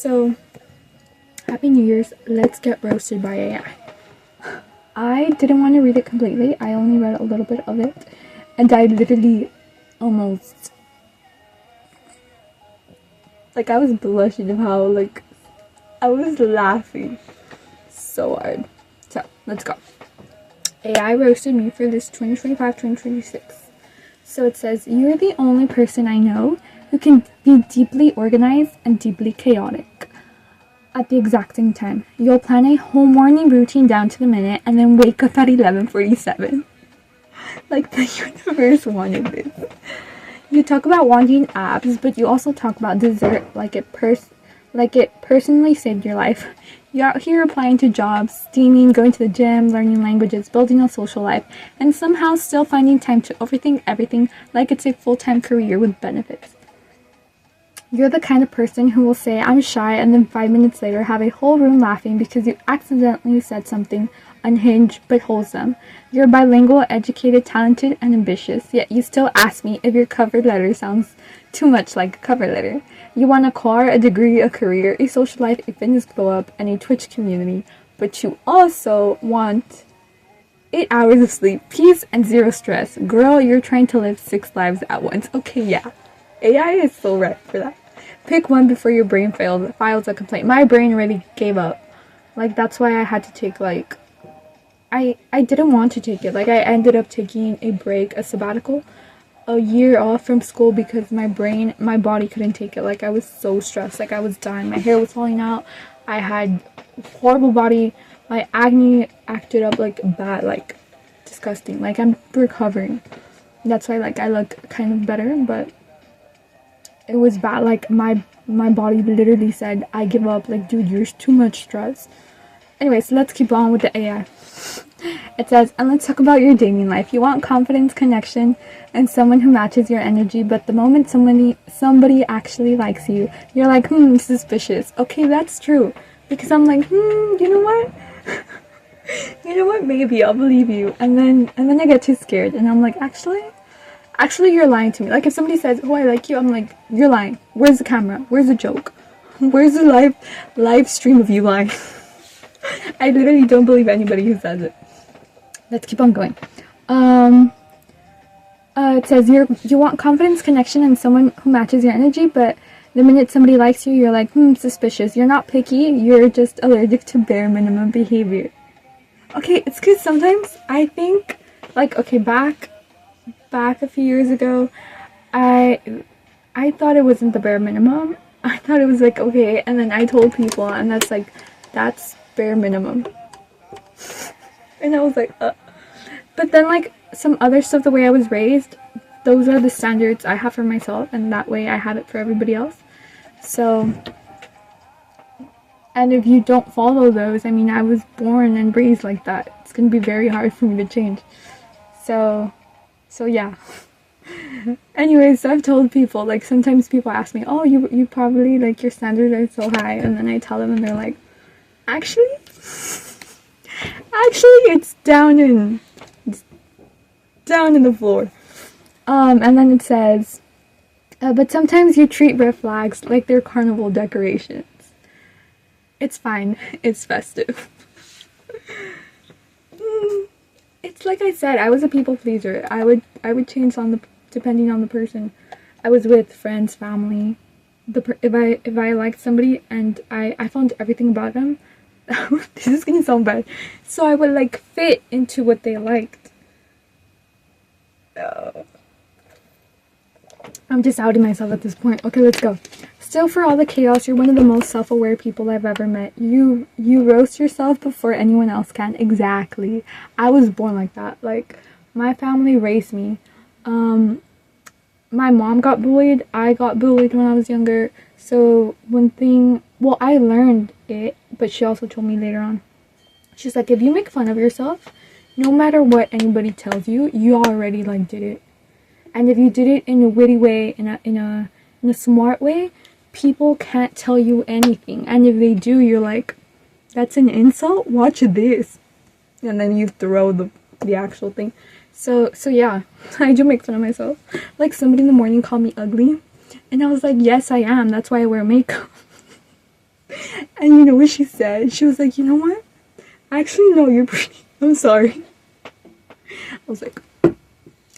So, Happy New Year's. Let's get roasted by AI. I didn't want to read it completely. I only read a little bit of it. And I literally almost... Like, I was blushing of how, like, I was laughing so hard. So, let's go. AI roasted me for this 2025-2026. So it says, "You're the only person I know who can be deeply organized and deeply chaotic at the exact same time. You'll plan a whole morning routine down to the minute and then wake up at 11:47. Like the universe wanted this. You talk about wanting abs, but you also talk about dessert like it personally saved your life. You're out here applying to jobs, steaming, going to the gym, learning languages, building a social life, and somehow still finding time to overthink everything like it's a full-time career with benefits. You're the kind of person who will say, 'I'm shy,' and then 5 minutes later have a whole room laughing because you accidentally said something unhinged but wholesome. You're bilingual, educated, talented, and ambitious, yet you still ask me if your cover letter sounds too much like a cover letter. You want a car, a degree, a career, a social life, a fitness glow up, and a Twitch community, but you also want 8 hours of sleep, peace, and zero stress. Girl, you're trying to live 6 lives at once." Okay, yeah. AI is so right for that. Pick one before your brain files a complaint. My brain already gave up. Like, that's why I had to take, like... I didn't want to take it. Like, I ended up taking a break, a sabbatical, a year off from school because my body couldn't take it. Like, I was so stressed. Like, I was dying. My hair was falling out. I had horrible body. My acne acted up, like, bad, like, disgusting. Like, I'm recovering. That's why, like, I look kind of better, but it was bad. Like, my body literally said, "I give up." Like, dude, you're too much stress. Anyway, so let's keep on with the AI. It says, "And let's talk about your dating life. You want confidence, connection, and someone who matches your energy, but the moment somebody actually likes you, you're like, suspicious." Okay, that's true. Because I'm like, you know what? You know what? Maybe I'll believe you. And then I get too scared, and I'm like, actually, you're lying to me. Like, if somebody says, "Oh, I like you," I'm like, you're lying. Where's the camera? Where's the joke? Where's the live stream of you lying? I literally don't believe anybody who says it. Let's keep on going. It says you want confidence, connection, and someone who matches your energy, but the minute somebody likes you, you're like, suspicious. You're not picky, you're just allergic to bare minimum behavior. Okay, it's because sometimes I think, like, okay, back a few years ago, I thought it wasn't the bare minimum. I thought it was like, okay, and then I told people, and that's bare minimum. And I was like, But then, like, some other stuff, the way I was raised, those are the standards I have for myself, and that way I have it for everybody else. So, and if you don't follow those, I mean, I was born and raised like that. It's gonna be very hard for me to change. So yeah. Anyways, so I've told people, like, sometimes people ask me, "Oh, you probably, like, your standards are so high," and then I tell them, and they're like, Actually, it's down in the floor. And then it says, "But sometimes you treat red flags like they're carnival decorations. It's fine. It's festive." It's like I said, I was a people pleaser. I would change depending on the person I was with, friends, family. If I liked somebody and I found everything about them, this is gonna sound bad, so I would, like, fit into what they liked. I'm just outing myself at this point. Okay, let's go. "Still, for all the chaos, you're one of the most self-aware people I've ever met. You roast yourself before anyone else can." Exactly. I was born like that. Like, my family raised me. My mom got bullied. I got bullied when I was younger. So I learned it, but she also told me later on. She's like, if you make fun of yourself, no matter what anybody tells you, you already, like, did it. And if you did it in a witty way, in a smart way, people can't tell you anything. And if they do, you're like, "That's an insult? Watch this." And then you throw the actual thing. So yeah, I do make fun of myself. Like, somebody in the morning called me ugly, and I was like, yes, I am. That's why I wear makeup. And you know what she said? She was like, you know what? Actually, no, you're pretty. I'm sorry. I was like,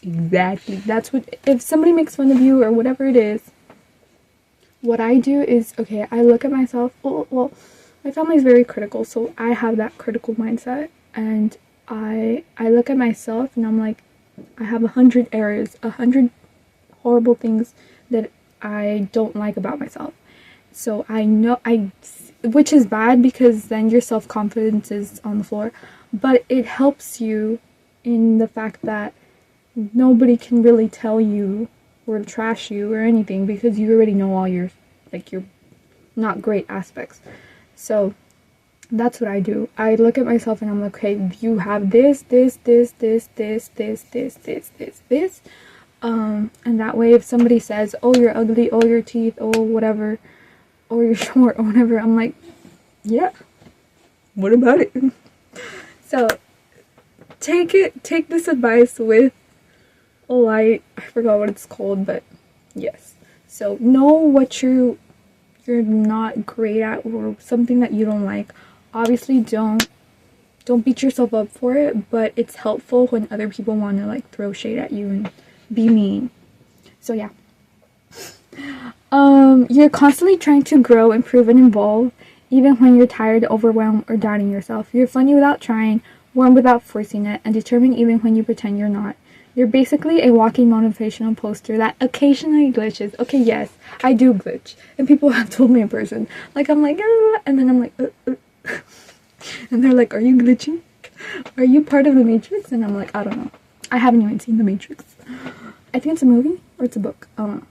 exactly. That's what, if somebody makes fun of you or whatever it is, what I do is, okay, I look at myself. Well, my family is very critical, so I have that critical mindset. And I look at myself and I'm like, I have 100 errors, 100 horrible things that I don't like about myself. So I know which is bad because then your self-confidence is on the floor, but it helps you in the fact that nobody can really tell you or trash you or anything because you already know all your not great aspects. So that's what I do. I look at myself and I'm like, okay, you have this, and that way if somebody says, oh, you're ugly, oh, your teeth, oh, whatever, or you're short or whatever, I'm like, yeah, what about it? So take this advice with a light. I forgot what it's called, but yes. So know what you're not great at or something that you don't like. Obviously don't beat yourself up for it, but it's helpful when other people want to like throw shade at you and be mean. So yeah. You're constantly trying to grow, improve, and evolve, even when you're tired, overwhelmed, or doubting yourself. You're funny without trying, warm without forcing it, and determined even when you pretend you're not. You're basically a walking motivational poster that occasionally glitches. Okay, yes, I do glitch. And people have told me in person. Like, I'm like, ah, and then I'm like, and they're like, are you glitching? Are you part of the Matrix? And I'm like, I don't know. I haven't even seen the Matrix. I think it's a movie or it's a book. I don't know.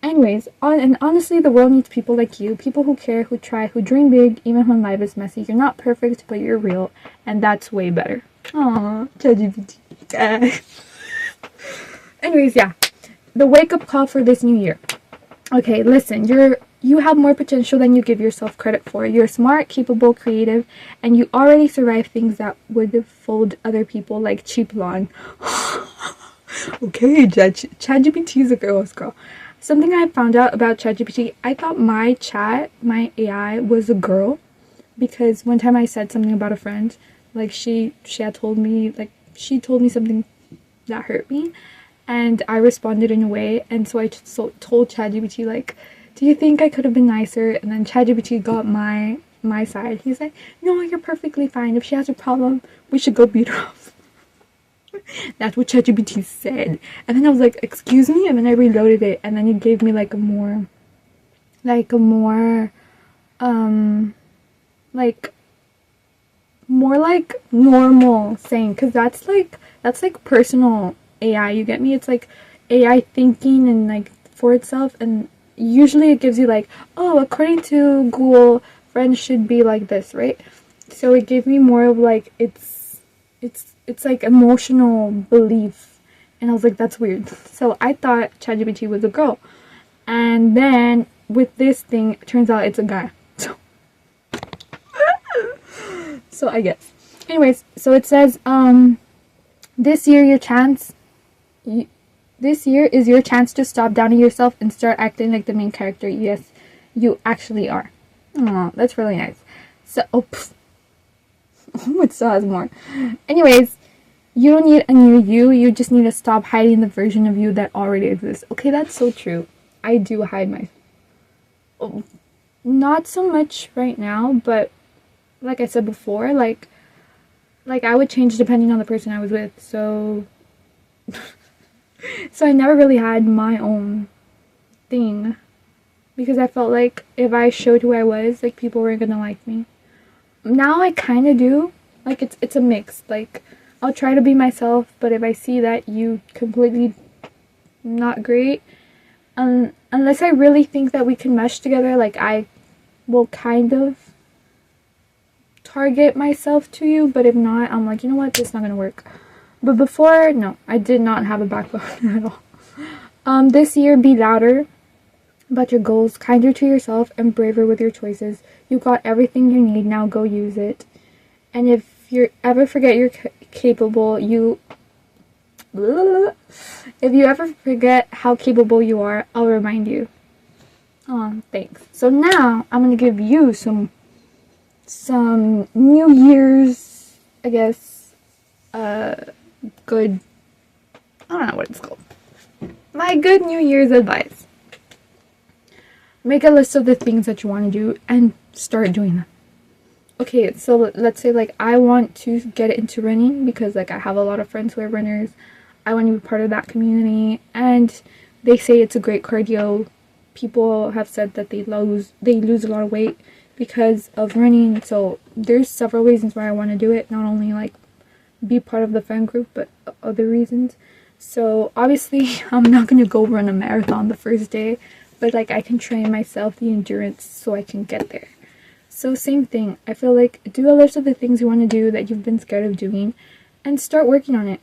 Anyways, and honestly, the world needs people like you. People who care, who try, who dream big, even when life is messy. You're not perfect, but you're real. And that's way better. Aww, ChatGPT. Anyways, yeah. The wake-up call for this new year. Okay, listen. You have more potential than you give yourself credit for. You're smart, capable, creative, and you already survive things that would fold other people like cheap lawn. Okay, ChatGPT is a girl's girl. Something I found out about ChatGPT, I thought my AI was a girl, because one time I said something about a friend, like she had told me, like she told me something that hurt me, and I responded in a way, and so I told ChatGPT, like, do you think I could have been nicer? And then ChatGPT got my side. He's like, no, you're perfectly fine. If she has a problem, we should go beat her up. That's what ChatGPT said. And then I was like, excuse me? And then I reloaded it, and then it gave me like a more normal saying, because that's like personal AI, you get me? It's like AI thinking and like for itself, and usually it gives you like, oh, according to Google, friends should be like this, right? So it gave me more of like, it's like emotional belief, and I was like, that's weird. So I thought ChatGPT was a girl, and then with this thing, it turns out it's a guy. So I guess. Anyways, so it says, this year is your chance to stop doubting yourself and start acting like the main character. Yes, you actually are. Aw, that's really nice. So, it still has more. Anyways, you don't need a new you just need to stop hiding the version of you that already exists. Okay, that's so true. I do hide my... not so much right now, but like I said before, like I would change depending on the person I was with, so... so I never really had my own thing, because I felt like if I showed who I was, like, people weren't gonna like me. Now I kind of do. Like, it's a mix. Like, I'll try to be myself, but if I see that you completely not great, unless I really think that we can mesh together, like, I will kind of target myself to you, but if not, I'm like, you know what, this is not gonna work. But before, no, I did not have a backbone at all. This year, be louder about your goals, kinder to yourself, and braver with your choices. You got everything you need, now go use it. And if you ever forget you're capable, if you ever forget how capable you are, I'll remind you. Oh, thanks. So now, I'm gonna give you some some New Year's, I guess, good, I don't know what it's called. My good New Year's advice. Make a list of the things that you want to do and start doing them. Okay, so let's say like I want to get into running because like I have a lot of friends who are runners. I want to be part of that community, and they say it's a great cardio. People have said that they lose a lot of weight because of running. So there's several reasons why I want to do it, not only like be part of the friend group, but other reasons. So obviously I'm not going to go run a marathon the first day, but like I can train myself the endurance so I can get there. So same thing, I feel like do a list of the things you want to do that you've been scared of doing and start working on it.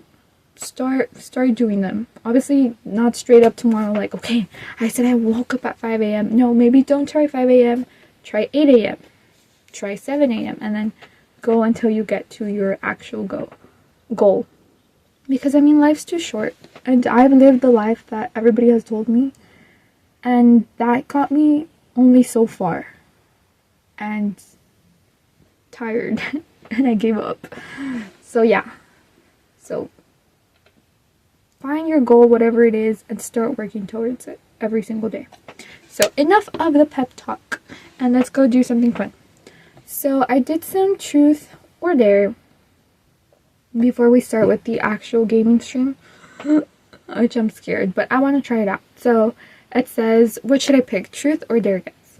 Start doing them. Obviously not straight up tomorrow like, okay, I said I woke up at 5 a.m. No, maybe don't try 5 a.m. Try 8 a.m. Try 7 a.m. and then go until you get to your actual goal. Because I mean, life's too short, and I've lived the life that everybody has told me, and that got me only so far, and tired, and I gave up. So yeah, so find your goal, whatever it is, and start working towards it every single day. So enough of the pep talk, and let's go do something fun. So I did some truth or dare before we start with the actual gaming stream, which I'm scared, but I want to try it out. So it says, what should I pick, truth or dare, guys?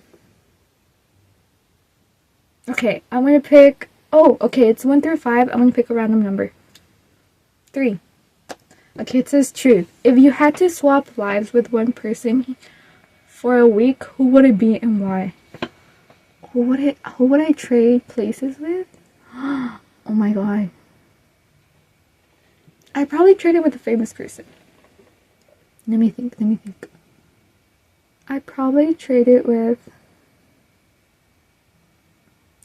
Okay, I'm going to pick, okay, it's 1 through 5. I'm going to pick a random number. 3. Okay, it says truth. If you had to swap lives with one person for a week, who would it be and why? Who would I trade places with? Oh my god. I'd probably trade it with a famous person. Let me think. I'd probably trade it with...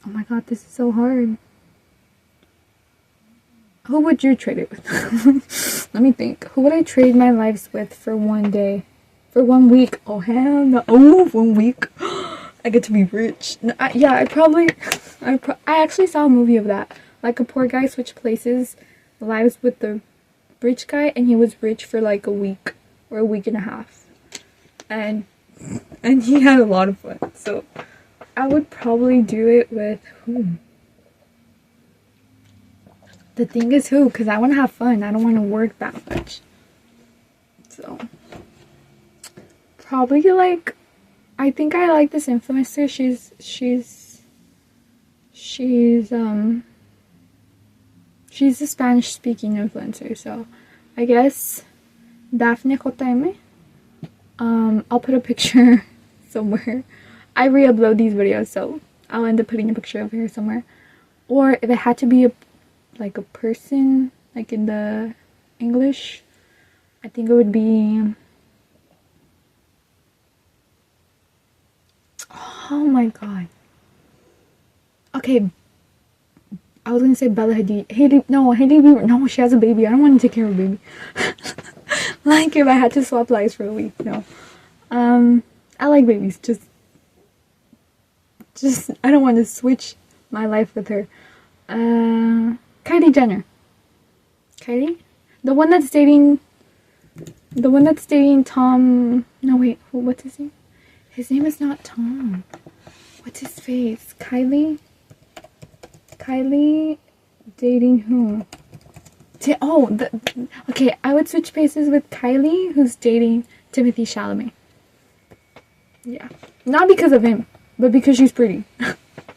Oh my god, this is so hard. Who would you trade it with? Let me think. Who would I trade my lives with for one day? For 1 week? Oh, hell no. Oh, 1 week. I get to be rich. No, I actually saw a movie of that. Like a poor guy switched places, lives with the rich guy, and he was rich for like a week or a week and a half, and he had a lot of fun. So I would probably do it with who? The thing is who, because I want to have fun. I don't want to work that much. So probably like, I think I like this influencer. She's a Spanish speaking influencer, so I guess Daphne Jotaime. I'll put a picture somewhere. I re-upload these videos, so I'll end up putting a picture of her somewhere. Or if it had to be a person, like in the English, I think it would be... Oh my god. Okay, I was gonna say Bella Hadid. Hailey Bieber. No, she has a baby. I don't want to take care of a baby. Like if I had to swap lives for a week. No. I like babies. Just I don't want to switch my life with her. Kylie Jenner. Kylie? The one that's dating Tom. No wait, what's his name? His name is not Tom. What's his face? Kylie dating who? Okay, I would switch places with Kylie, who's dating Timothy Chalamet. Yeah. Not because of him, but because she's pretty.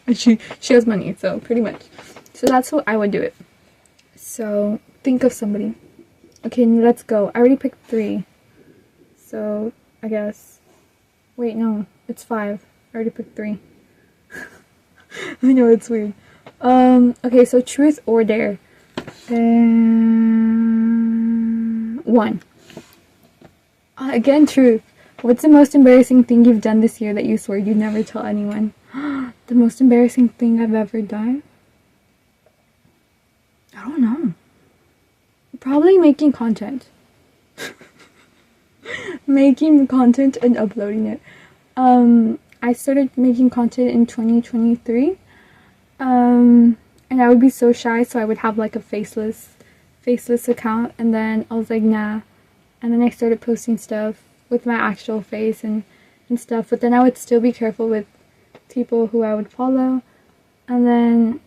And she has money, so pretty much. So that's how I would do it. So think of somebody. Okay, let's go. I already picked 3. So I guess... Wait, no. It's 5. I already picked 3. I know, it's weird. Okay, so truth or dare. 1. Again, truth. What's the most embarrassing thing you've done this year that you swore you'd never tell anyone? The most embarrassing thing I've ever done? I don't know. Probably making content. Making content and uploading it. I started making content in 2023. And I would be so shy, so I would have like a faceless account, and then I was like, nah. And then I started posting stuff with my actual face and stuff, but then I would still be careful with people who I would follow. And then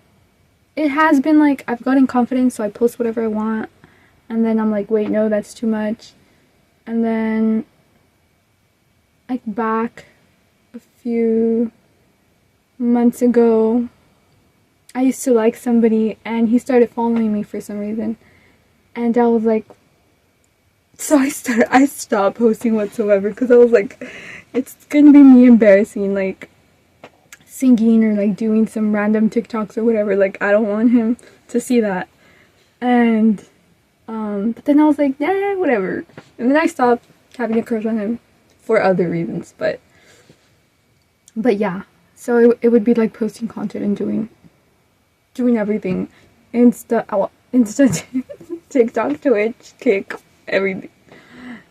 it has been like I've gotten confidence, so I post whatever I want, and then I'm like, wait, no, that's too much. And then like back a few months ago, I used to like somebody and he started following me for some reason, and I was like, so I stopped posting whatsoever, because I was like, it's gonna be me embarrassing, like singing or like doing some random TikToks or whatever. Like, I don't want him to see that. And but then I was like, yeah, whatever. And then I stopped having a crush on him for other reasons, but yeah. So it would be like posting content and doing everything. Insta TikTok, Twitch, Kick, everything.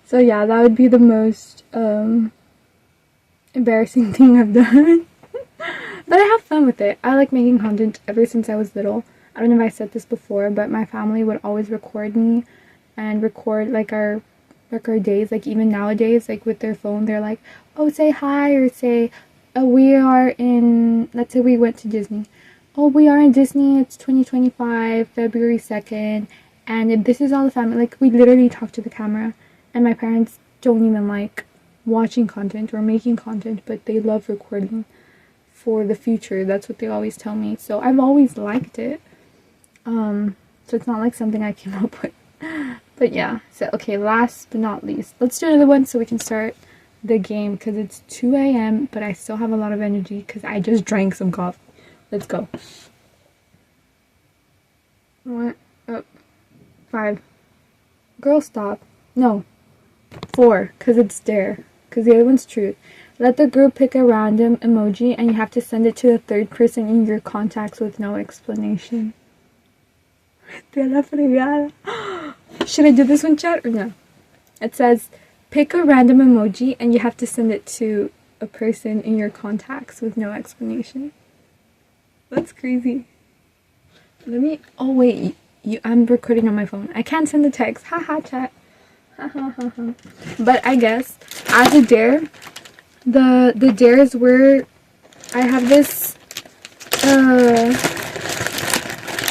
So yeah, that would be the most embarrassing thing I've done. But I have fun with it. I like making content ever since I was little. I don't know if I said this before, but my family would always record me and record like our days. Like even nowadays, like with their phone, they're like, oh, say hi, or say, oh, we are in, let's say we went to Disney. Oh, we are in Disney, it's 2025, February 2nd, and this is all the family. Like, we literally talk to the camera, and my parents don't even like watching content or making content, but they love recording for the future. That's what they always tell me. So I've always liked it. So it's not like something I came up with. But yeah, so okay, last but not least, let's do another one so we can start the game, because it's 2 a.m. but I still have a lot of energy because I just drank some coffee. Let's go. 1 up 5. Girl, stop. No, 4, because it's dare, because the other one's truth. Let the group pick a random emoji and you have to send it to the third person in your contacts with no explanation. Should I do this one, chat, or no? It says, pick a random emoji and you have to send it to a person in your contacts with no explanation. That's crazy. Let me, oh wait, I'm recording on my phone. I can't send the text. Haha, chat. But I guess, as a dare, the dares where I have this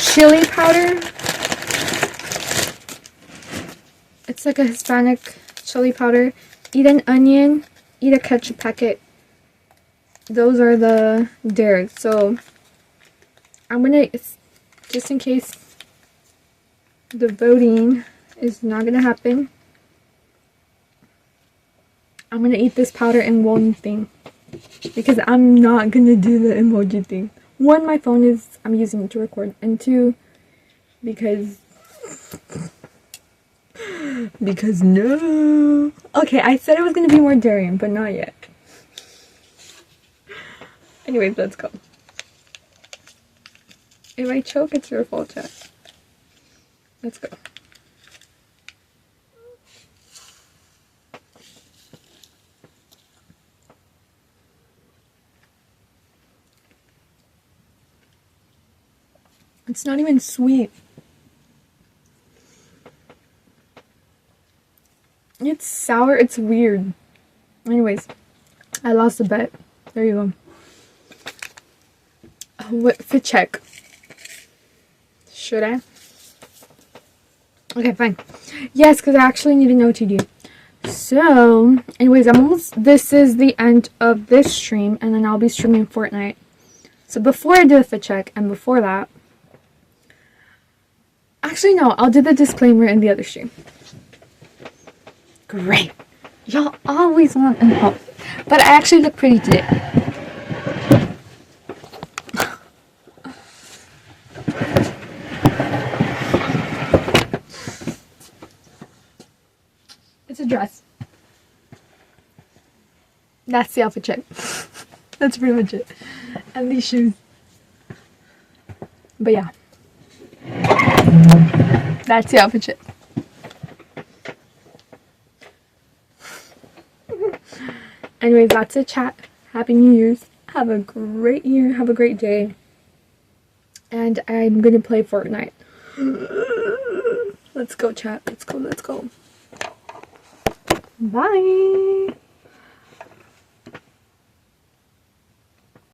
chili powder. It's like a Hispanic chili powder. Eat an onion, eat a ketchup packet. Those are the dares. So I'm gonna, just in case the voting is not gonna happen, I'm gonna eat this powder in one thing, because I'm not gonna do the emoji thing. 1, my phone is, I'm using it to record, and 2, because no. Okay, I said it was gonna be more daring, but not yet. Anyways, let's go. If I choke, it's your fault, chat. Let's go. It's not even sweet. It's sour. It's weird. Anyways, I lost a bet. There you go. What for check? Should I? Okay, fine. Yes, because I actually need an OTD. So, anyways, this is the end of this stream, and then I'll be streaming Fortnite. So before I do the fit check, and before that, actually no, I'll do the disclaimer in the other stream. Great. Y'all always want an help. But I actually look pretty today. It's a dress. That's the outfit check. That's pretty much it. And these shoes. But yeah. That's the outfit check. Anyways, that's it, chat. Happy New Year's. Have a great year. Have a great day. and I'm gonna play Fortnite. Let's go, chat. Let's go. Bye.